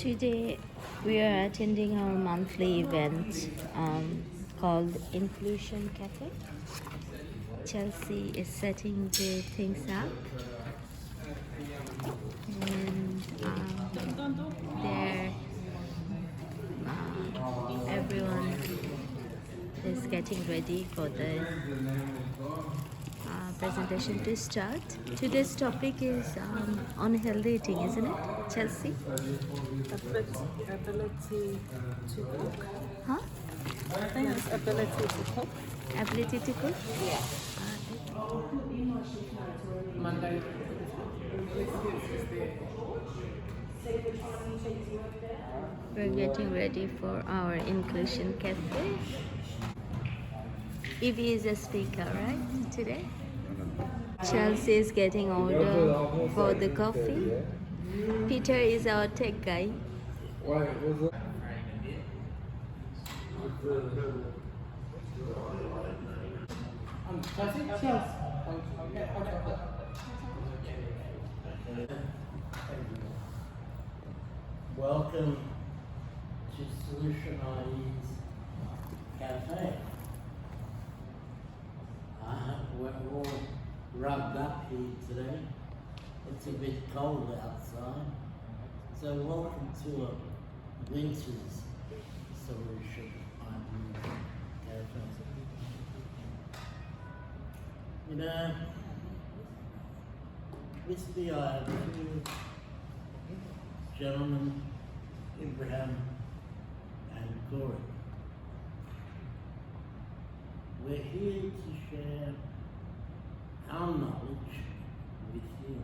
Today we are attending our monthly event called Inclusion Cafe. Chelsea is setting the things up, and there everyone is getting ready for the presentation to start. Today's topic is on healthy eating, isn't it, Chelsea? Ability to cook. Huh? I think it's ability to cook. Ability to cook? Yeah. Monday. We're getting ready for our Inclusion Cafe. Evie is a speaker, right, today? Chelsea is getting order for the coffee. Peter is our tech guy. Welcome to Solution IE's Cafe. We're all rubbed up here today. It's a bit cold outside. So welcome to a winter's Solution IE Cafe. You know, with me I have two gentlemen, Abraham and Corey. We're here to share our knowledge with you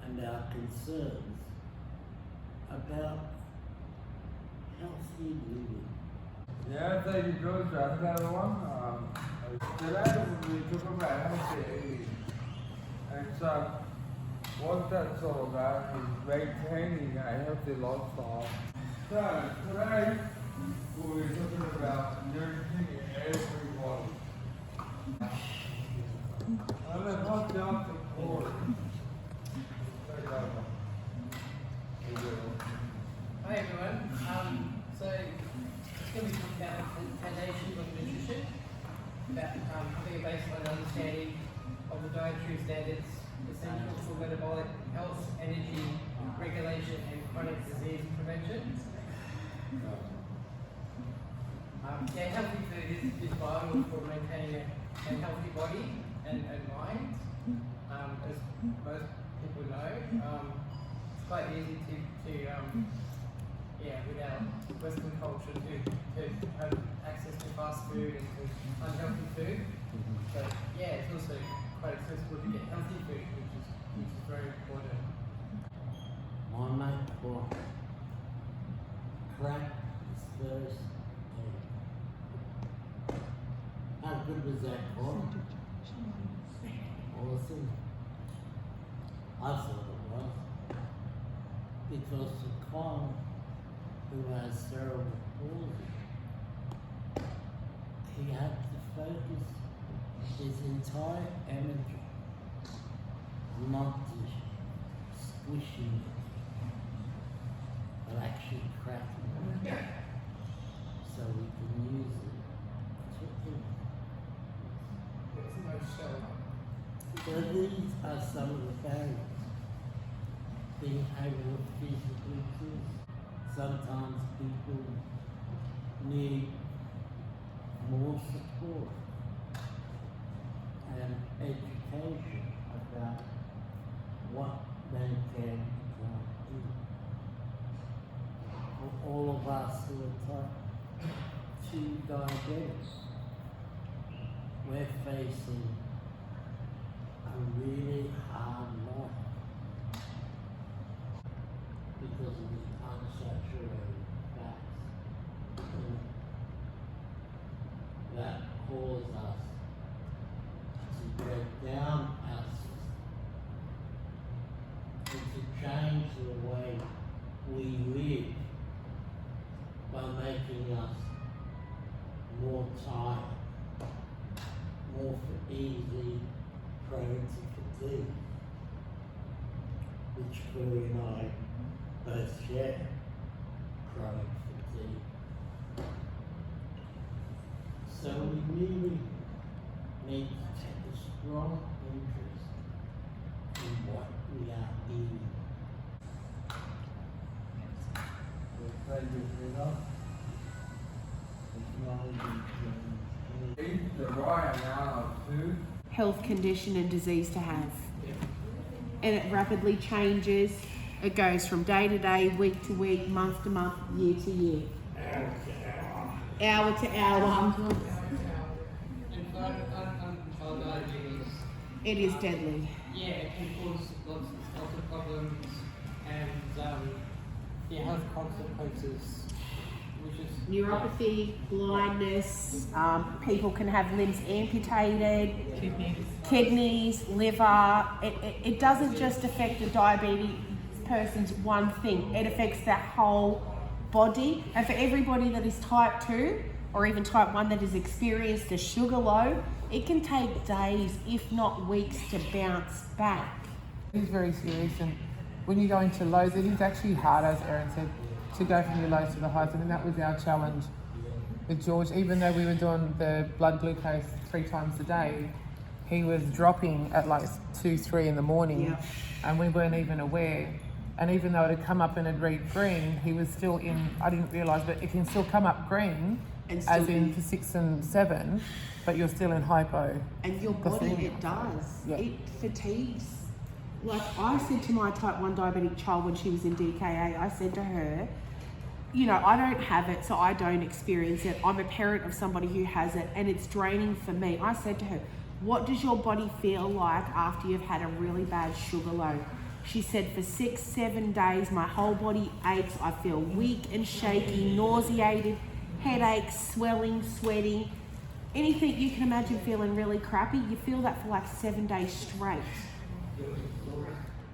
and our concerns about healthy living. Yeah, thank you, George. That's another one. Today we talk about healthy eating. And so, what that's all about is maintaining a healthy lifestyle. So, today we'll be talking about nourishing everybody. I'm going to pass down to Corey. Hi everyone. So it's going to be talking about the foundations of nutrition, about having a baseline understanding of the dietary standards essential for metabolic health, energy regulation, and chronic disease prevention. Healthy food is vital for maintaining a healthy body and mind. As most people know, it's quite easy with our Western culture to have access to fast food and to unhealthy food. But it's also quite accessible to get healthy food, which is very important. My mate for cracked his first egg. How good was that, Paul? Awesome. I thought it was. Because the Con, who has cerebral palsy, he had to focus his entire energy not just squishing it, but actually cracking it, so we can use it to eat. It's the most So these are some of the barriers. Being able to physically do. Sometimes people need more support and education about what they can and can't eat. For all of us who are type 2 diabetics, we're facing a really hard life because of the unsaturated fats that cause us to break down our system and to change the way we live by making us more tired, more easy prone to fatigue, which Corey and I both share chronic fatigue. So we really need to take a strong interest in what we are eating. Eat the right amount of food. Health condition and disease to have. And it rapidly changes. It goes from day to day, week to week, month to month, year to year. Hour to hour. Uncontrolled diabetes. It is deadly. Yeah, it can cause lots of problems and health consequences, which is Neuropathy, blindness, people can have limbs amputated, kidneys, liver. It doesn't just affect the diabetes person's one thing, it affects their whole body. And for everybody that is type 2 or even type 1 that has experienced a sugar low, it can take days, if not weeks, to bounce back. It is very serious, and when you go into lows, it is actually hard, as Erin said, to go from your lows to the highs. I mean, that was our challenge with George. Even though we were doing the blood glucose 3 times a day, he was dropping at like 2, 3 in the morning, and we weren't even aware. And even though it had come up and had read green, he was still in, I didn't realise, but it can still come up green, as in for 6 and 7, but you're still in hypo. And your body, it does. Yeah. It fatigues. Like I said to my type 1 diabetic child when she was in DKA, I said to her, you know, I don't have it, so I don't experience it. I'm a parent of somebody who has it, and it's draining for me. I said to her, what does your body feel like after you've had a really bad sugar low? She said, for 6, 7 days, my whole body aches. I feel weak and shaky, nauseated, headaches, swelling, sweating. Anything you can imagine feeling really crappy, you feel that for like 7 days straight.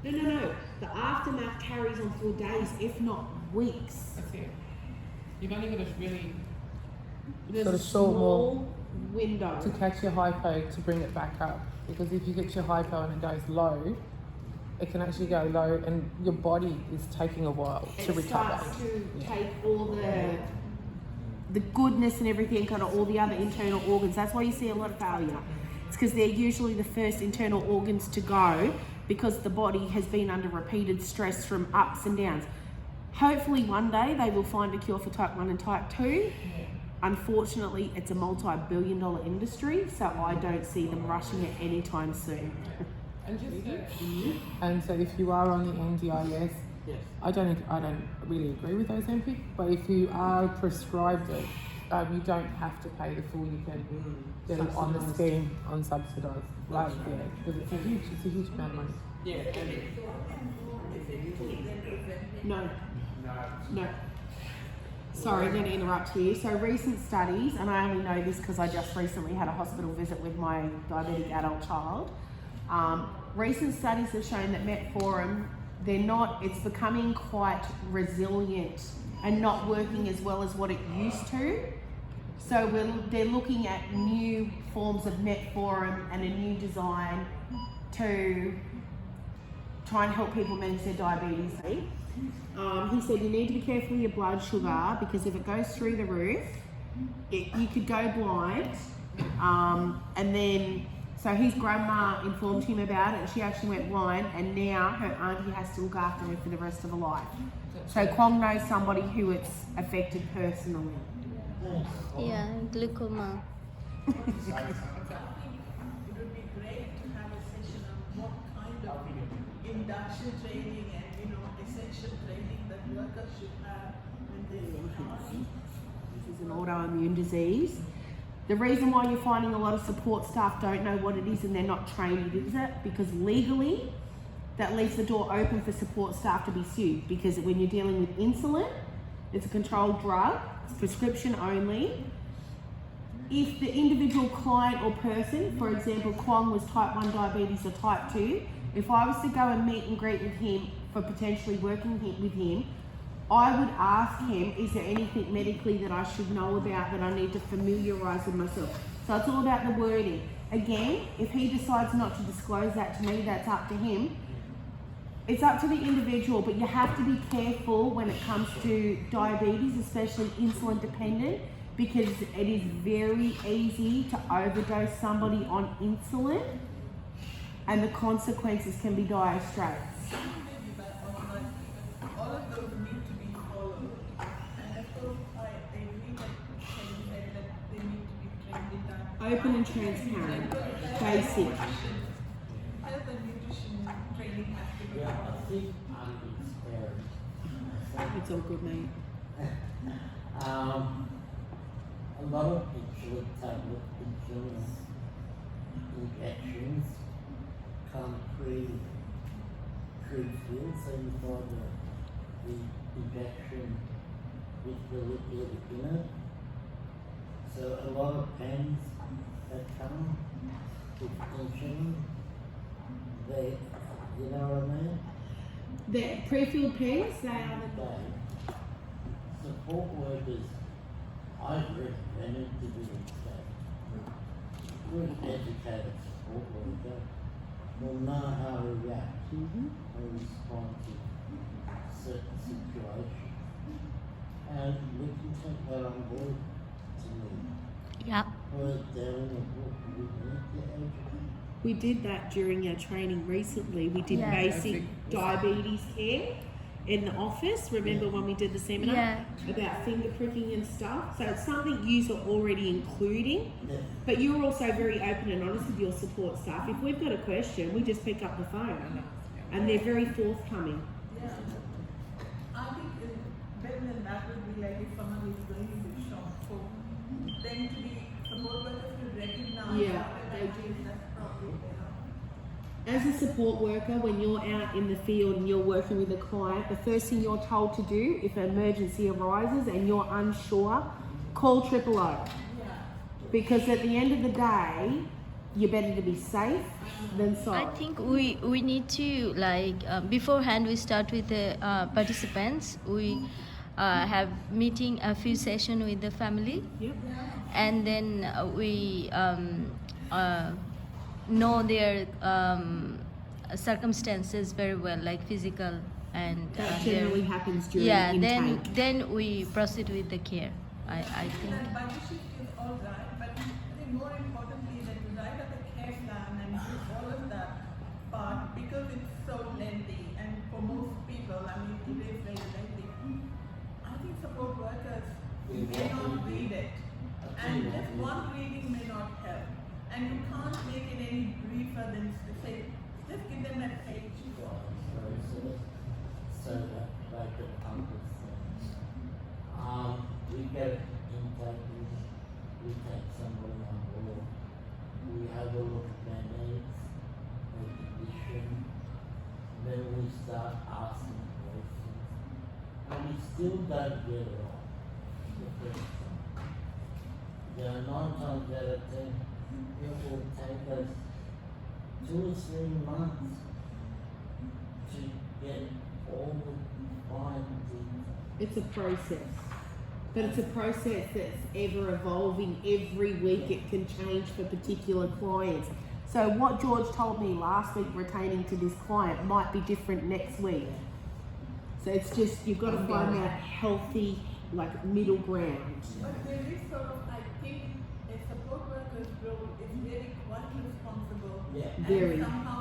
No. The aftermath carries on for days, if not weeks. that's it. You've only got to really There's Got a a short small window. To catch your hypo, to bring it back up. Because if you get your hypo and it goes low, it can actually go low, and your body is taking a while to It recover. starts to take all the goodness and everything, kind of all the other internal organs. That's why you see a lot of failure. It's because they're usually the first internal organs to go, because the body has been under repeated stress from ups and downs. Hopefully one day they will find a cure for type 1 and type 2. Unfortunately, it's a multi-billion-dollar industry, so I don't see them rushing it anytime soon. And so if you are on the NDIS, Yes. I don't really agree with those MP, but if you are prescribed it, you don't have to pay the full. You can get it on the scheme on subsidised. Like, yeah, because it's a huge amount of money. yeah. No. Sorry, I'm going to interrupt here. So recent studies, and I only know this because I just recently had a hospital visit with my diabetic adult child. Recent studies have shown that metformin, it's becoming quite resilient and not working as well as what it used to. So they're looking at new forms of metformin and a new design to try and help people manage their diabetes. He said you need to be careful with your blood sugar, because if it goes through the roof, you could go blind. And then, so his grandma informed him about it, and she actually went blind, and now her auntie has to look after her for the rest of her life. So Kwong knows somebody who it's affected personally. Yeah, glaucoma. It would be great to have a session on what kind of induction training and essential training that workers should have when they retire. This is an autoimmune disease. The reason why you're finding a lot of support staff don't know what it is and they're not trained in it, because legally that leaves the door open for support staff to be sued, because when you're dealing with insulin, it's a controlled drug, it's prescription only. If the individual client or person, for example, Kwong was type 1 diabetes or type 2, if I was to go and meet and greet with him for potentially working with him, I would ask him, is there anything medically that I should know about that I need to familiarise with myself? So it's all about the wording. Again, if he decides not to disclose that to me, that's up to him. It's up to the individual, but you have to be careful when it comes to diabetes, especially insulin dependent, because it is very easy to overdose somebody on insulin, and the consequences can be dire straits. All of those need to be followed. And of course, I agree that they need to be trained in that. Open and transparent, basic. Health and nutrition training has to be Yeah, followed. I think I'm experienced. It's all good, mate. A lot of insulin tablet insulin injections come pre-filled, so you find the injection with the liquid in it. So a lot of pens that come with insulin, they, you know what I mean? The pre-filled pens, they are the They, support workers, I've recommended to do that. Good educated support worker will know how to react and respond to certain situations. And we can take that on board to me. Yeah. Or down the book, we need to educate. We did that during our training recently. We did Yeah. basic diabetes care in the office. Remember when we did the seminar Yeah. about finger pricking and stuff? So it's something you are already including, Yeah. but you're also very open and honest with your support staff. If we've got a question, we just pick up the phone, and they're very forthcoming. Yeah. I think better than that would be like if someone is going into shock, for them to be support workers to recognize Yeah, what they they're doing, that's probably better. As a support worker, when you're out in the field and you're working with a client, the first thing you're told to do, if an emergency arises and you're unsure, call 000. Because at the end of the day, you're better to be safe than sorry. I think we need to beforehand we start with the participants. We have meeting a few session with the family, Yep. and then we know their circumstances very well, like physical and That their- generally happens during yeah. intake. Then we proceed with the care. I think. That budget shift is all right, but I think more importantly that you write up a care plan and do all of that part because it's so lengthy and for most people, I mean, it is very lengthy. I think support workers may not read it, and just one reading may not help. And you can't make it any briefer than to say, just give them a page. So that they could understand. We get intake, we take somebody on board, we have a look at their needs, their condition, then we start asking questions, and we still don't get it all the first time. There are 9 times out of 10, it will take us 2 or 3 months to get all the fine details. It's a process. But it's a process that's ever evolving. Every week it can change for particular clients. So what George told me last week retaining to this client might be different next week. So it's just, you've got to find that healthy, middle ground. But there is sort of, I think, a support worker's role is really quite responsible. Yeah. And Very. somehow